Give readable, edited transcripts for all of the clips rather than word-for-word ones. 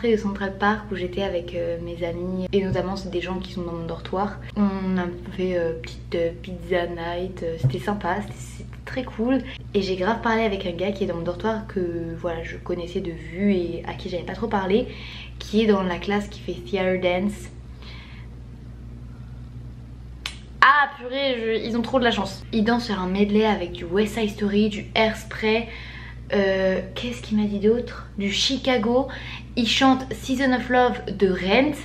rentrée de Central Park où j'étais avec mes amis et notamment c'est des gens qui sont dans mon dortoir. On a fait petite pizza night, c'était sympa, c'était très cool. Et j'ai grave parlé avec un gars qui est dans mon dortoir que voilà je connaissais de vue et à qui j'avais pas trop parlé, qui est dans la classe qui fait Theater Dance. Ah purée, ils ont trop de la chance. Ils dansent sur un medley avec du West Side Story, du Hairspray, qu'est-ce qu'il m'a dit d'autre, du Chicago. Ils chantent Season of Love de Rent.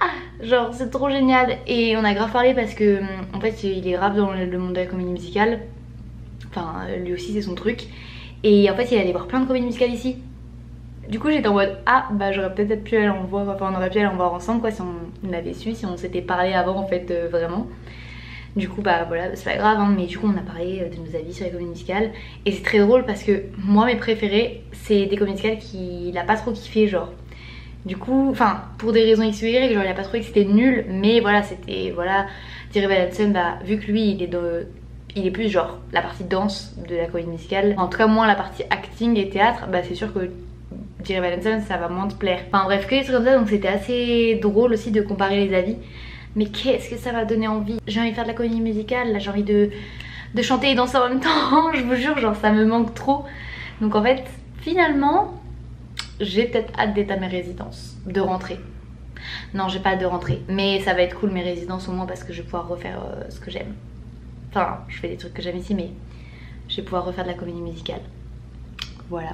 Ah, genre c'est trop génial. Et on a grave parlé parce que en fait il est grave dans le monde de la comédie musicale. Enfin lui aussi c'est son truc. Et en fait il allait voir plein de comédies musicales ici. Du coup j'étais en mode ah bah j'aurais peut-être pu aller en voir, enfin on aurait pu aller en voir ensemble quoi si on avait su, si on s'était parlé avant en fait vraiment. Du coup bah voilà c'est pas grave hein, mais du coup on a parlé de nos avis sur les comédies musicales. Et c'est très drôle parce que moi mes préférés c'est des comédies musicales qu'il a pas trop kiffé genre. Du coup, enfin pour des raisons X ou Y, genre il a pas trouvé que c'était nul, mais voilà c'était voilà Jerry Van Hudson, bah vu que lui il est plus genre la partie danse de la comédie musicale, en tout cas moins la partie acting et théâtre, bah c'est sûr que Jerry Van Hudson ça va moins te plaire. Enfin bref que des trucs comme ça, donc c'était assez drôle aussi de comparer les avis. Mais qu'est-ce que ça va donner envie. J'ai envie de faire de la comédie musicale, là j'ai envie de chanter et danser en même temps. Je vous jure genre ça me manque trop. Donc en fait finalement j'ai peut-être hâte d'être à mes résidences, de rentrer. Non j'ai pas hâte de rentrer, mais ça va être cool mes résidences au moins parce que je vais pouvoir refaire ce que j'aime. Enfin je fais des trucs que j'aime ici mais je vais pouvoir refaire de la comédie musicale. Voilà.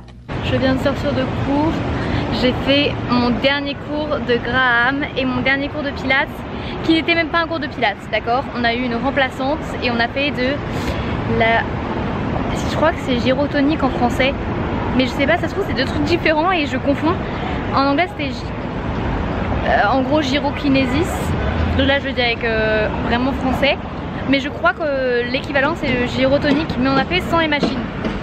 Je viens de sortir de cours, j'ai fait mon dernier cours de Graham et mon dernier cours de pilates qui n'était même pas un cours de pilates, d'accord. On a eu une remplaçante et on a fait de la... je crois que c'est gyrotonique en français, mais je sais pas, ça se trouve c'est deux trucs différents et je confonds. En anglais c'était en gros gyrokinésis, là je le dis avec vraiment français, mais je crois que l'équivalent c'est le gyrotonique, mais on a fait sans les machines.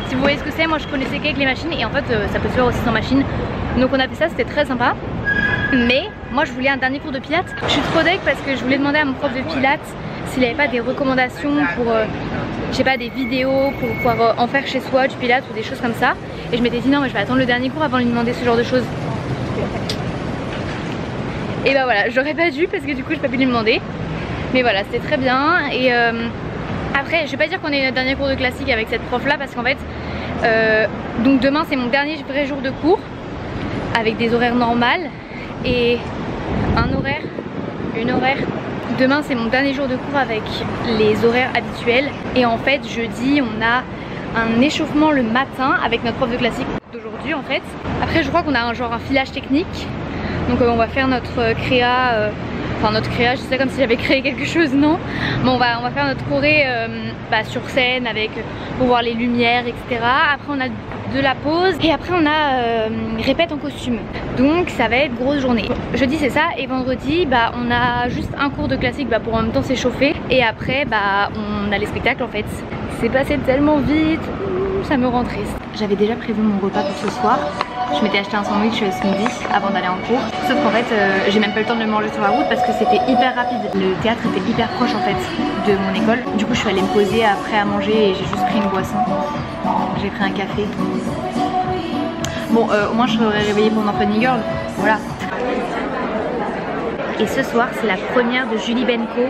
Si vous voyez ce que c'est, moi je connaissais qu'avec les machines et en fait ça peut se faire aussi sans machine. Donc on a fait ça, c'était très sympa. Mais moi je voulais un dernier cours de pilates. Je suis trop deg parce que je voulais demander à mon prof de pilates s'il n'avait pas des recommandations pour, je sais pas, des vidéos pour pouvoir en faire chez soi, du pilates ou des choses comme ça. Et je m'étais dit non mais je vais attendre le dernier cours avant de lui demander ce genre de choses. Et bah voilà, j'aurais pas dû parce que du coup j'ai pas pu lui demander. Mais voilà, c'était très bien. Et après je vais pas dire qu'on est notre dernier cours de classique avec cette prof là parce qu'en fait donc demain c'est mon dernier vrai jour de cours avec des horaires normales et une horaire. Demain c'est mon dernier jour de cours avec les horaires habituels et en fait jeudi on a un échauffement le matin avec notre prof de classique d'aujourd'hui en fait. Après je crois qu'on a un filage technique, donc on va faire notre créa, enfin notre créa, je sais comme si j'avais créé quelque chose, non, mais on va faire notre choré sur scène avec, pour voir les lumières etc. Après on a de la pause et après on a répète en costume, donc ça va être grosse journée. Jeudi c'est ça et vendredi on a juste un cours de classique pour en même temps s'échauffer et après on a les spectacles en fait. C'est passé tellement vite, ça me rend triste. J'avais déjà prévu mon repas pour ce soir. Je m'étais acheté un sandwich ce midi avant d'aller en cours. Sauf qu'en fait j'ai même pas eu le temps de le manger sur la route parce que c'était hyper rapide. Le théâtre était hyper proche en fait de mon école. Du coup je suis allée me poser après à manger et j'ai juste pris une boisson. J'ai pris un café. Bon au moins je serais réveillée pour mon Funny Girl. Voilà. Et ce soir c'est la première de Julie Benko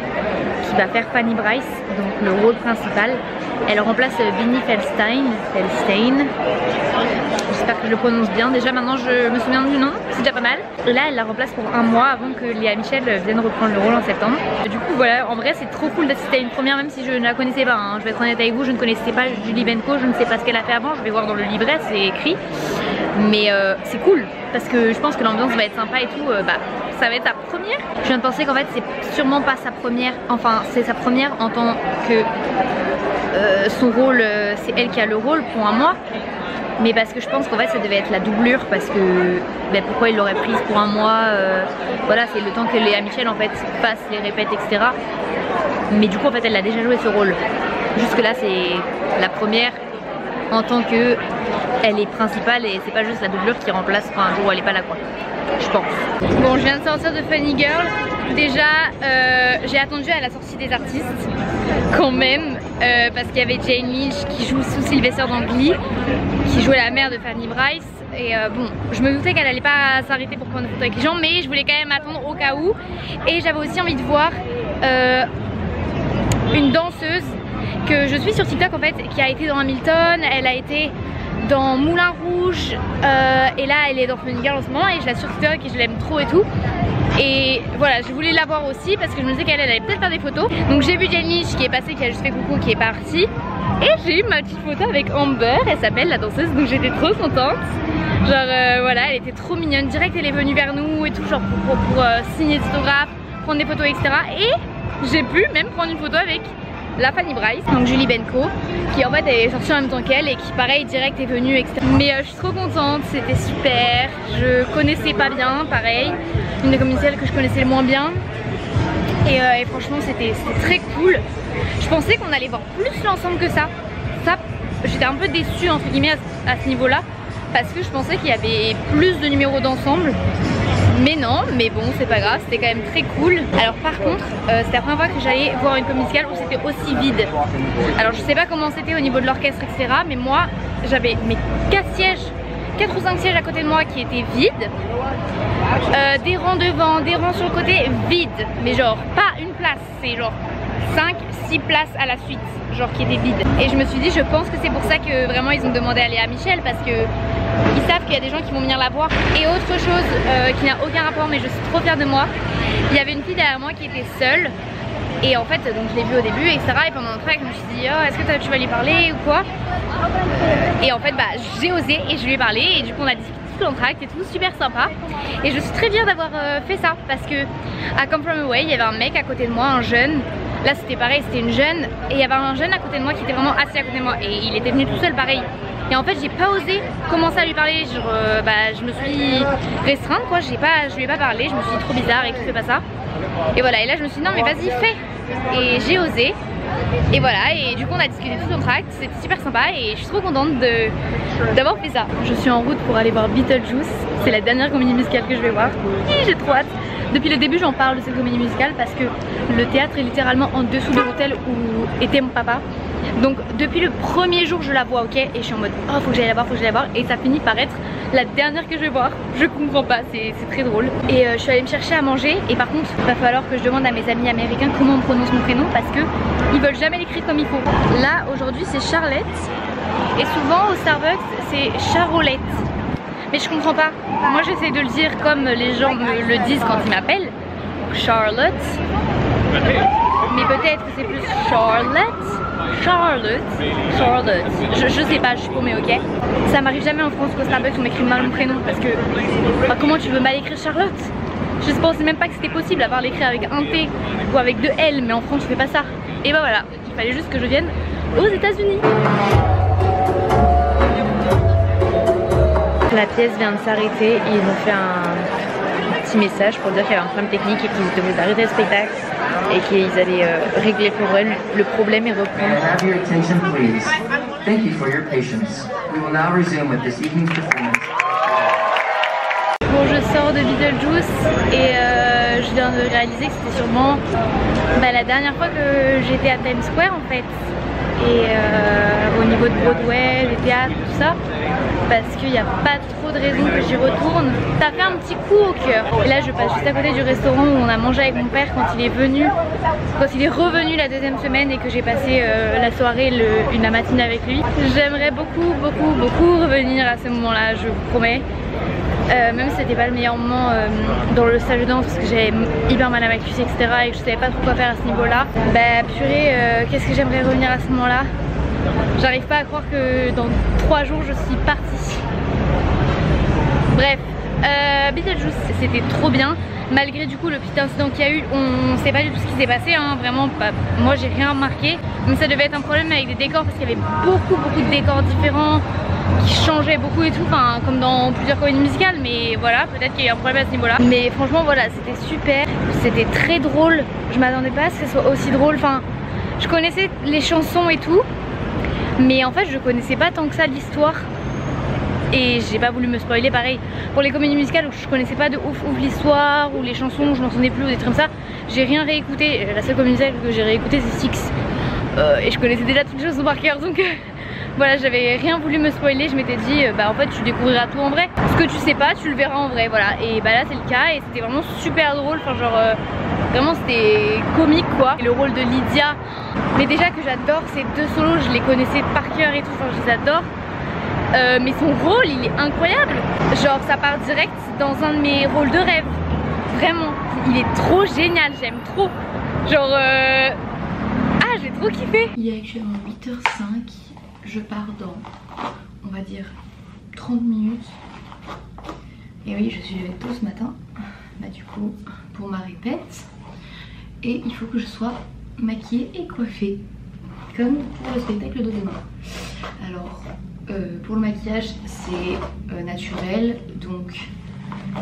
qui va faire Fanny Brice, donc le rôle principal. Elle remplace Vinnie Feldstein. J'espère que je le prononce bien. Déjà maintenant je me souviens du nom, c'est déjà pas mal. Et là elle la remplace pour un mois avant que Léa Michel vienne reprendre le rôle en septembre. Et du coup voilà, en vrai c'est trop cool d'assister à une première même si je ne la connaissais pas hein. Je vais être honnête avec vous, je ne connaissais pas Julie Benko, je ne sais pas ce qu'elle a fait avant, je vais voir dans le livret, c'est écrit. Mais c'est cool parce que je pense que l'ambiance va être sympa et tout, ça va être sa première. Je viens de penser qu'en fait c'est sûrement pas sa première, enfin c'est sa première en tant que son rôle, c'est elle qui a le rôle pour un mois. Mais parce que je pense qu'en fait ça devait être la doublure parce que pourquoi il l'aurait prise pour un mois, voilà c'est le temps que Léa Michel en fait fasse les répètes etc. Mais du coup en fait elle a déjà joué ce rôle. Jusque là c'est la première en tant que elle est principale et c'est pas juste la doublure qui remplace un jour où elle est pas là quoi. Je pense. Bon je viens de sortir de Funny Girl. Déjà j'ai attendu à la sortie des artistes quand même parce qu'il y avait Jane Lynch qui joue sous Sylvester dans Glee, qui jouait la mère de Fanny Brice. et bon, je me doutais qu'elle allait pas s'arrêter pour prendre des photos avec les gens, mais je voulais quand même attendre au cas où. Et j'avais aussi envie de voir une danseuse que je suis sur TikTok en fait, qui a été dans Hamilton, elle a été dans Moulin Rouge et là elle est dans Funny Girl en ce moment et je la suis sur TikTok et je l'aime trop et tout. Et voilà, je voulais la voir aussi parce que je me disais qu'elle allait peut-être faire des photos. Donc j'ai vu Jennish qui est passée, qui a juste fait coucou, qui est partie. Et j'ai eu ma petite photo avec Amber, elle s'appelle la danseuse, donc j'étais trop contente. Genre voilà, elle était trop mignonne, direct elle est venue vers nous et tout, genre pour signer des autographes, prendre des photos etc. Et j'ai pu même prendre une photo avec la Fanny Bryce, donc Julie Benko, qui en fait est sortie en même temps qu'elle et qui pareil direct est venue etc. Mais je suis trop contente, c'était super. Je connaissais pas bien, pareil, une des comédiennes que je connaissais le moins bien. Et franchement c'était très cool. Je pensais qu'on allait voir plus l'ensemble que ça. J'étais un peu déçue entre guillemets à ce niveau là, parce que je pensais qu'il y avait plus de numéros d'ensemble. Mais non, mais bon c'est pas grave, c'était quand même très cool. Alors par contre, c'était la première fois que j'allais voir une comédie musicale où c'était aussi vide. Alors je sais pas comment c'était au niveau de l'orchestre etc. Mais moi j'avais mes 4 ou 5 sièges à côté de moi qui étaient vides. Des rangs devant, des rangs sur le côté vides. Mais genre pas une place, c'est genre 5-6 places à la suite, genre qui étaient vides. Et je me suis dit, je pense que c'est pour ça que vraiment ils ont demandé à Léa Michel, parce que ils savent qu'il y a des gens qui vont venir la voir. Et autre chose qui n'a aucun rapport, mais je suis trop fière de moi, il y avait une fille derrière moi qui était seule. Et en fait, donc je l'ai vue au début, etc. Et pendant le track, je me suis dit, oh, est-ce que tu vas lui parler ou quoi? Et en fait, bah, j'ai osé et je lui ai parlé. Et du coup, on a discuté tout l'entracte et tout, super sympa. Et je suis très fière d'avoir fait ça, parce que à Come From Away, il y avait un mec à côté de moi, un jeune. Là, c'était pareil, c'était une jeune. Et il y avait un jeune à côté de moi qui était vraiment assis à côté de moi. Et il était venu tout seul, pareil. Et en fait j'ai pas osé commencer à lui parler, genre, je me suis restreinte quoi, je lui ai pas parlé, je me suis dit trop bizarre et tout, fais pas ça. Et voilà, et là je me suis dit non mais vas-y fais. Et j'ai osé. Et voilà, et du coup on a discuté tout notre acte, c'était super sympa et je suis trop contente d'avoir fait ça. Je suis en route pour aller voir Beetlejuice, c'est la dernière comédie musicale que je vais voir. Et j'ai trop hâte. Depuis le début j'en parle de cette comédie musicale parce que le théâtre est littéralement en dessous de l'hôtel où était mon papa. Donc depuis le premier jour je la vois, ok, et je suis en mode oh faut que j'aille la voir, faut que j'aille la voir, et ça finit par être la dernière que je vais voir. Je comprends pas, c'est très drôle. Et je suis allée me chercher à manger, et par contre il va falloir que je demande à mes amis américains comment on prononce mon prénom parce que ils veulent jamais l'écrire comme il faut. Là aujourd'hui c'est Charlotte et souvent au Starbucks c'est Charolette. Mais je comprends pas. Moi j'essaie de le dire comme les gens me le disent quand ils m'appellent, Charlotte. Mais peut-être que c'est plus Charlotte. Je sais pas, je suis paumée, ok. Ça m'arrive jamais en France qu'au Starbucks on m'écrit mal mon prénom parce que comment tu veux mal écrire Charlotte? Je pensais même pas que c'était possible à part l'écrire avec un T ou avec 2 L, mais en France je fais pas ça. Et bah voilà, il fallait juste que je vienne aux États-Unis. La pièce vient de s'arrêter et ils ont fait un petit message pour dire qu'il y avait un problème technique et qu'ils devaient arrêter le spectacle et qu'ils allaient régler le problème et reprendre. Bon, je sors de Beetlejuice et je viens de réaliser que c'était sûrement la dernière fois que j'étais à Times Square en fait. Et au niveau de Broadway, les théâtres, tout ça, parce qu'il n'y a pas trop de raisons que j'y retourne. Ça fait un petit coup au cœur. Et là je passe juste à côté du restaurant où on a mangé avec mon père quand il est revenu la deuxième semaine et que j'ai passé la soirée, la matinée avec lui. J'aimerais beaucoup revenir à ce moment-là, je vous promets. Même si c'était pas le meilleur moment dans le salle de danse parce que j'avais hyper mal à ma cuisse etc et que je savais pas trop quoi faire à ce niveau là. Bah purée, qu'est-ce que j'aimerais revenir à ce moment là. J'arrive pas à croire que dans 3 jours je suis partie. Bref, Beetlejuice c'était trop bien. Malgré du coup le petit incident qu'il y a eu, on sait pas du tout ce qui s'est passé hein, vraiment pas. Moi j'ai rien remarqué. Mais ça devait être un problème avec des décors parce qu'il y avait beaucoup de décors différents qui changeait beaucoup et tout, enfin comme dans plusieurs comédies musicales, mais voilà, peut-être qu'il y a eu un problème à ce niveau là. Mais franchement voilà, c'était super, c'était très drôle, je m'attendais pas à ce que ce soit aussi drôle, enfin je connaissais les chansons et tout, mais en fait je connaissais pas tant que ça l'histoire. Et j'ai pas voulu me spoiler, pareil pour les comédies musicales où je connaissais pas de ouf l'histoire ou les chansons, je m'en souvenais plus ou des trucs comme ça, j'ai rien réécouté. La seule comédie musicale que j'ai réécouté c'est Six et je connaissais déjà toutes les choses par cœur donc Voilà, j'avais rien voulu me spoiler, je m'étais dit bah en fait tu découvriras tout en vrai. Ce que tu sais pas, tu le verras en vrai, voilà. Et bah là c'est le cas et c'était vraiment super drôle, enfin genre vraiment c'était comique quoi. Et le rôle de Lydia, mais déjà que j'adore ces deux solos, je les connaissais par cœur et tout, enfin je les adore. Mais son rôle il est incroyable, genre ça part direct dans un de mes rôles de rêve. Vraiment, il est trop génial, j'aime trop. Genre ah j'ai trop kiffé. Il est actuellement 8h05, je pars dans on va dire 30 minutes. Et oui je suis levée tôt ce matin, bah du coup pour ma répète. Et il faut que je sois maquillée et coiffée comme pour le spectacle de demain. Alors pour le maquillage c'est naturel, donc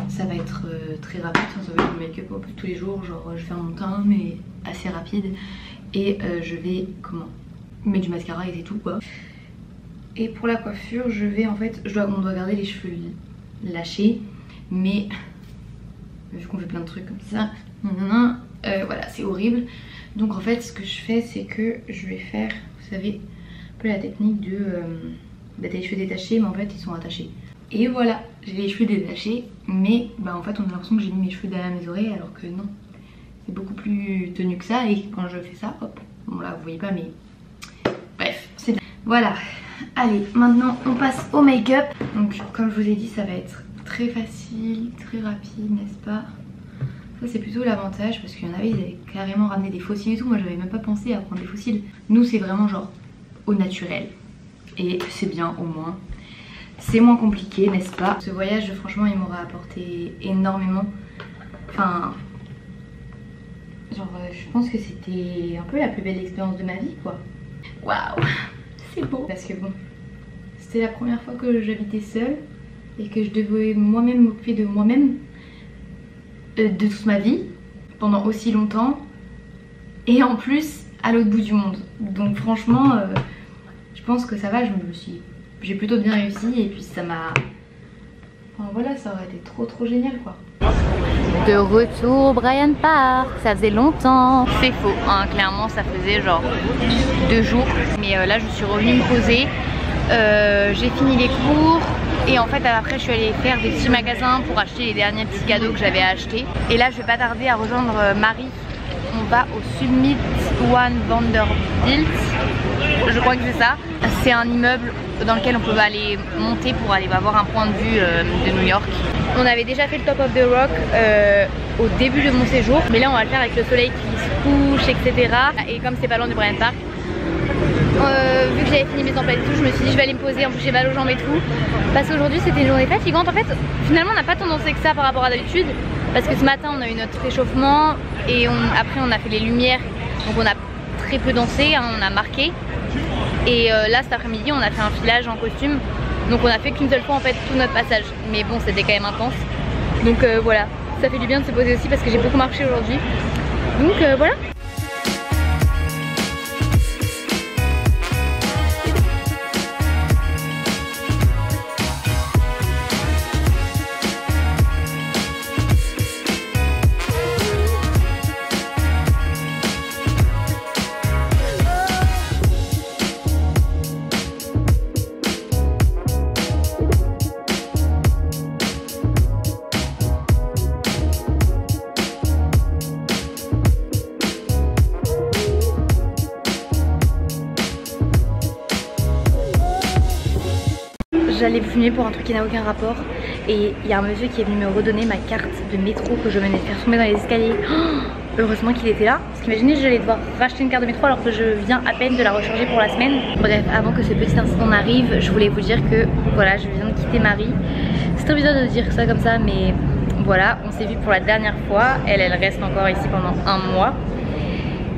ça va être très rapide, ça va être du make-up un peu tous les jours, genre je fais mon teint mais assez rapide. Et je vais mettre du mascara et c'est tout quoi. Et pour la coiffure je vais en fait, on doit garder les cheveux lâchés, mais vu qu'on fait plein de trucs comme ça, voilà c'est horrible. Donc en fait ce que je fais c'est que je vais faire, vous savez, un peu la technique de t'as les cheveux détachés mais en fait ils sont attachés. Et voilà, j'ai les cheveux détachés mais bah en fait on a l'impression que j'ai mis mes cheveux derrière mes oreilles alors que non. C'est beaucoup plus tenu que ça et quand je fais ça, hop, bon là vous voyez pas mais bref, c'est bien. Voilà, allez maintenant on passe au make-up. Donc comme je vous ai dit ça va être très facile, très rapide n'est-ce pas? Ça c'est plutôt l'avantage parce qu'il y en avait, ils avaient carrément ramené des fossiles et tout. Moi j'avais même pas pensé à prendre des fossiles. Nous c'est vraiment genre au naturel. Et c'est bien au moins. C'est moins compliqué n'est-ce pas? Ce voyage franchement il m'aura apporté énormément. Enfin... genre je pense que c'était un peu la plus belle expérience de ma vie quoi. Waouh, c'est beau. Parce que bon, c'était la première fois que j'habitais seule et que je devais moi-même m'occuper de moi-même de toute ma vie pendant aussi longtemps et en plus à l'autre bout du monde. Donc franchement je pense que ça va, j'ai plutôt bien réussi et puis ça m'a... Enfin voilà, ça aurait été trop génial quoi. De retour Bryant Park, ça faisait longtemps. C'est faux, hein, clairement ça faisait genre 2 jours. Mais là je suis revenue me poser, j'ai fini les cours et en fait après je suis allée faire des petits magasins pour acheter les derniers petits cadeaux que j'avais achetés. Et là je vais pas tarder à rejoindre Marie. On va au Summit One Vanderbilt, je crois que c'est ça. C'est un immeuble dans lequel on peut aller monter pour aller avoir un point de vue de New York. On avait déjà fait le Top of the Rock au début de mon séjour, mais là on va le faire avec le soleil qui se couche, etc. Et comme c'est pas loin du Bryant Park, vu que j'avais fini mes emplettes et tout, je me suis dit je vais aller me poser, en plus j'ai mal aux jambes et tout. Parce qu'aujourd'hui c'était une journée fatigante. En fait finalement on n'a pas tant dansé que ça par rapport à d'habitude. Parce que ce matin on a eu notre échauffement et après on a fait les lumières. Donc on a très peu dansé, hein, on a marqué. Et là cet après-midi on a fait un filage en costume. Donc on a fait qu'une seule fois en fait tout notre passage. Mais bon c'était quand même intense. Donc voilà, ça fait du bien de se poser aussi parce que j'ai beaucoup marché aujourd'hui. Donc voilà. J'allais fumer pour un truc qui n'a aucun rapport et il y a un monsieur qui est venu me redonner ma carte de métro que je venais de faire tomber dans les escaliers. Oh, heureusement qu'il était là, parce qu'imaginez j'allais devoir racheter une carte de métro alors que je viens à peine de la recharger pour la semaine. Bref, avant que ce petit incident n'arrive, je voulais vous dire que voilà, je viens de quitter Marie. C'est trop bizarre de dire ça comme ça, mais voilà, on s'est vu pour la dernière fois. Elle reste encore ici pendant 1 mois.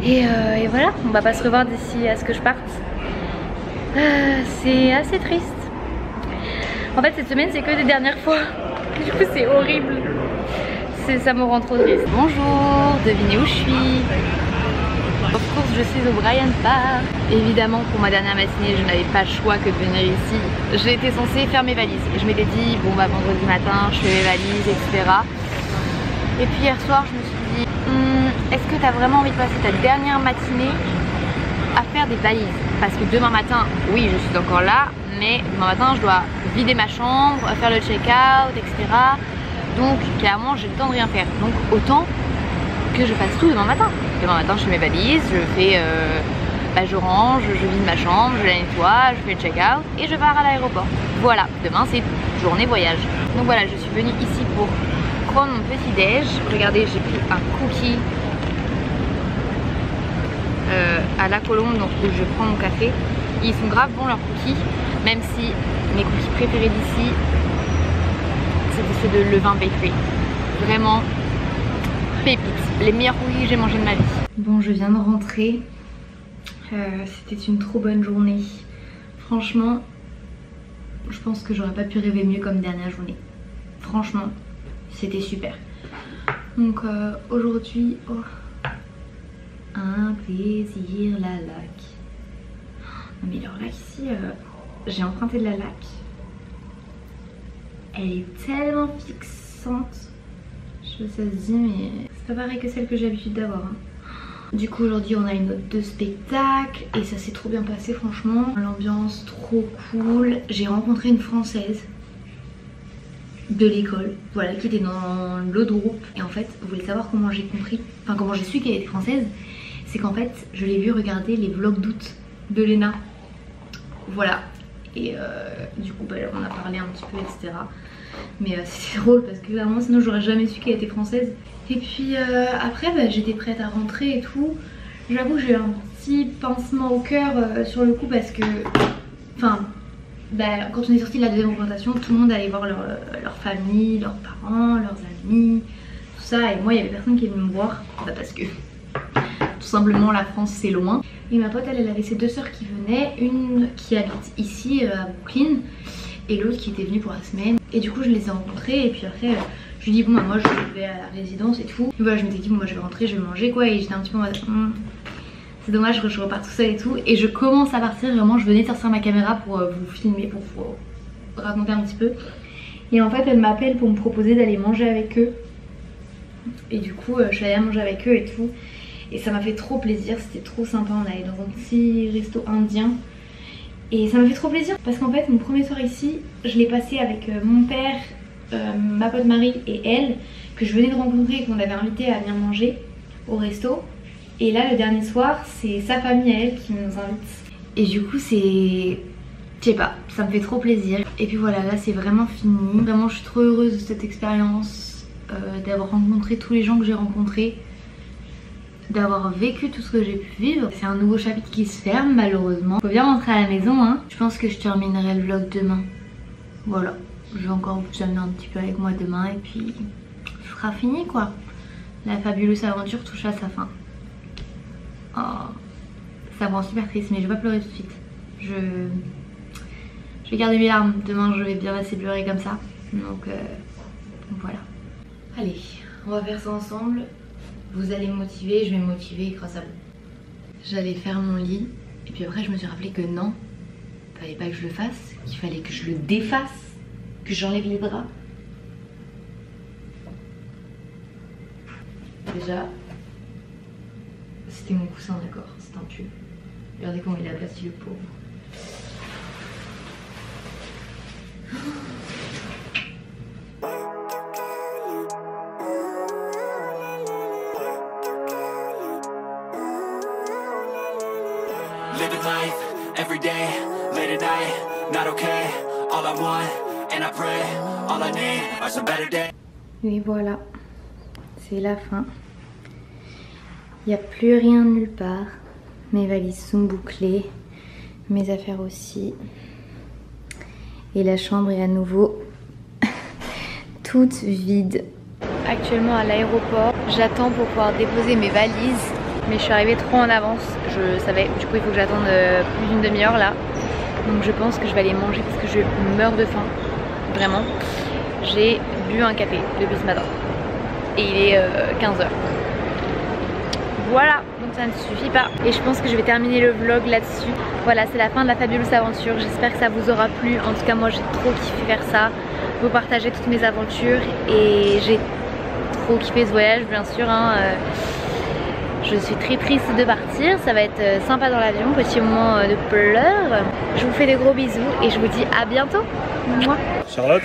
Et voilà, on va pas se revoir d'ici à ce que je parte. C'est assez triste. En fait cette semaine c'est que des dernières fois. Du coup c'est horrible. Ça me rend trop triste. Bonjour, devinez où je suis. Of course je suis au Bryant Park. Évidemment pour ma dernière matinée je n'avais pas le choix que de venir ici. J'étais censée faire mes valises. Et je m'étais dit bon bah vendredi matin je fais mes valises etc. Et puis hier soir je me suis dit est-ce que tu as vraiment envie de passer ta dernière matinée à faire des valises. Parce que demain matin, oui je suis encore là, mais demain matin je dois vider ma chambre, faire le check-out, etc. Donc clairement j'ai le temps de rien faire. Donc autant que je fasse tout demain matin. Demain matin je fais mes valises, je fais je range, je vide ma chambre, je la nettoie, je fais le check-out et je pars à l'aéroport. Voilà, demain c'est journée voyage. Donc voilà, je suis venue ici pour prendre mon petit déj. Regardez, j'ai pris un cookie à la Colombe, donc où je prends mon café. Ils sont grave bons leurs cookies, même si mes cookies préférés d'ici c'était ceux de Levain Bakery. Vraiment pépites, les meilleurs cookies que j'ai mangés de ma vie. Bon, je viens de rentrer. C'était une trop bonne journée. Franchement, je pense que j'aurais pas pu rêver mieux comme dernière journée. Franchement, c'était super. Donc aujourd'hui, oh, un plaisir, la laque. Non mais leur laque ici, j'ai emprunté de la laque. Elle est tellement fixante. Je sais pas si ça se dit, mais c'est pas pareil que celle que j'ai l'habitude d'avoir. Hein. Du coup aujourd'hui on a une note de spectacle et ça s'est trop bien passé franchement. L'ambiance trop cool. J'ai rencontré une Française de l'école, voilà, qui était dans l'autre groupe. Et en fait, vous voulez savoir comment j'ai compris, enfin comment j'ai su qu'elle était française? C'est qu'en fait, je l'ai vue regarder les vlogs d'août de Léna. Voilà. Et du coup on a parlé un petit peu, etc. Mais c'était drôle parce que clairement sinon j'aurais jamais su qu'elle était française. Et puis après j'étais prête à rentrer et tout. J'avoue j'ai eu un petit pincement au cœur sur le coup parce que quand on est sorti de la deuxième représentation, tout le monde allait voir leur famille, leurs parents, leurs amis, tout ça. Et moi il y avait personne qui est venu me voir parce que tout simplement la France c'est loin. Et ma pote elle avait ses deux sœurs qui venaient, une qui habite ici à Brooklyn et l'autre qui était venue pour la semaine. Et du coup je les ai rencontrés et puis après je lui ai dit bon bah moi je vais à la résidence et tout. Et voilà, je m'étais dit bon moi je vais rentrer, je vais manger quoi. Et j'étais un petit peu en mode c'est dommage que je repars tout seul et tout. Et je commence à partir, vraiment je venais de sortir ma caméra pour vous filmer, pour vous raconter un petit peu. Et en fait elle m'appelle pour me proposer d'aller manger avec eux. Et du coup je suis allée manger avec eux et tout. Et ça m'a fait trop plaisir, c'était trop sympa. On allait dans un petit resto indien. Et ça m'a fait trop plaisir parce qu'en fait mon premier soir ici je l'ai passé avec mon père, ma pote Marie et elle, que je venais de rencontrer et qu'on avait invité à venir manger au resto. Et là le dernier soir c'est sa famille à elle qui nous invite. Et du coup c'est... je sais pas, ça me fait trop plaisir. Et puis voilà, là c'est vraiment fini. Vraiment je suis trop heureuse de cette expérience, d'avoir rencontré tous les gens que j'ai rencontrés, d'avoir vécu tout ce que j'ai pu vivre. C'est un nouveau chapitre qui se ferme malheureusement. Faut bien rentrer à la maison hein. Je pense que je terminerai le vlog demain. Voilà, je vais encore vous amener un petit peu avec moi demain et puis ce sera fini quoi. La fabuleuse aventure touche à sa fin. Oh, ça me rend super triste mais je vais pas pleurer tout de suite. Je vais garder mes larmes. Demain je vais bien assez pleurer comme ça. Donc voilà. Allez, on va faire ça ensemble. Vous allez me motiver, je vais me motiver grâce à vous. J'allais faire mon lit et puis après je me suis rappelé que non, fallait pas que je le fasse, qu'il fallait que je le défasse, que j'enlève les draps. Déjà, c'était mon coussin d'accord, c'est un pull. Regardez comment il a aplati le pauvre. Living life, every day, late at night, not okay. All I want, and I pray, all I need are some better days. Et voilà, c'est la fin. Il n'y a plus rien nulle part. Mes valises sont bouclées, mes affaires aussi. Et la chambre est à nouveau toute vide. Actuellement à l'aéroport, j'attends pour pouvoir déposer mes valises. Mais je suis arrivée trop en avance, je savais, du coup il faut que j'attende plus d'une demi-heure là. Donc je pense que je vais aller manger parce que je meurs de faim, vraiment. J'ai bu un café depuis ce matin et il est 15h. Voilà, donc ça ne suffit pas. Et je pense que je vais terminer le vlog là-dessus. Voilà, c'est la fin de la fabuleuse aventure, j'espère que ça vous aura plu. En tout cas moi j'ai trop kiffé faire ça, vous partager toutes mes aventures. Et j'ai trop kiffé ce voyage bien sûr hein. Je suis très triste de partir, ça va être sympa dans l'avion, petit moment de pleurs. Je vous fais des gros bisous et je vous dis à bientôt. Mouah. Charlotte.